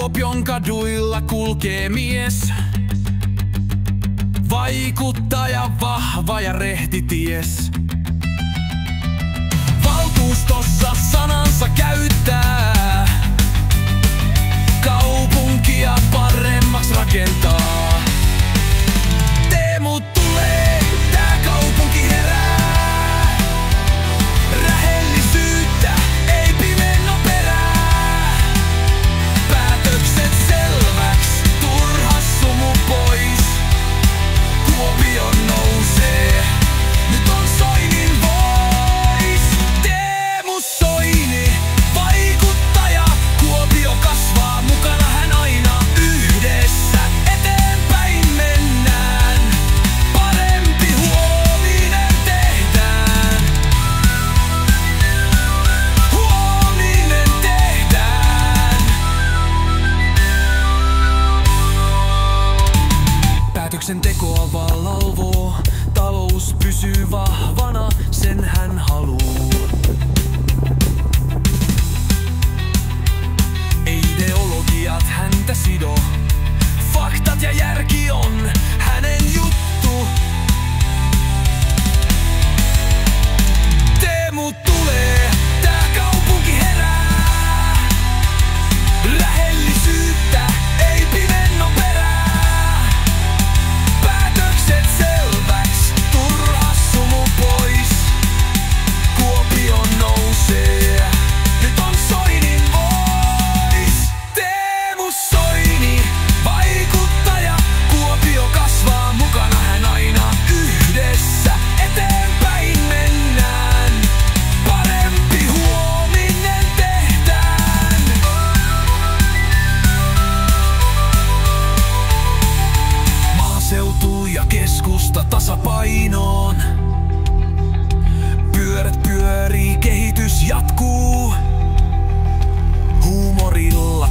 Kuopion kaduilla kulkee mies. Vaikuttaja vahva ja rehti ties. Valtuustossa sanansa käyttää. Kaupunkia paremmaks rakentaa. Teemu tulee, tää kaupunki herää. Rehellisyyttä, ei pimennon perää. Päätökset selväks, turha sumu pois. Kuopio nousee, nyt on Soinin voice. Teemu Soini, vaikuttaja, Kuopio kasvaa, mukana hän aina. Yhdessä eteenpäin mennään, parempi huominen tehdään. Huominen tehdään. Päätöksentekoa valvoo, talous pysyy vahvana, sen hän haluu. Ei ideologiat häntä sido, faktat ja järki on hänen juttu. Teemu tulee, tää kaupunki herää. Rehellisyyttä, ei pimennon perää. Päätökset selväks, turha sumu pois. Kuopio nousee, nyt on Soinin voice. Teemu Soini, vaikuttaja, Kuopio kasvaa, mukana hän aina. Yhdessä eteenpäin mennään, parempi huominen tehdään. Maaseutu ja keskusta tasapainoon. Pyörät pyörii, kehitys jatkuu. Huumorilla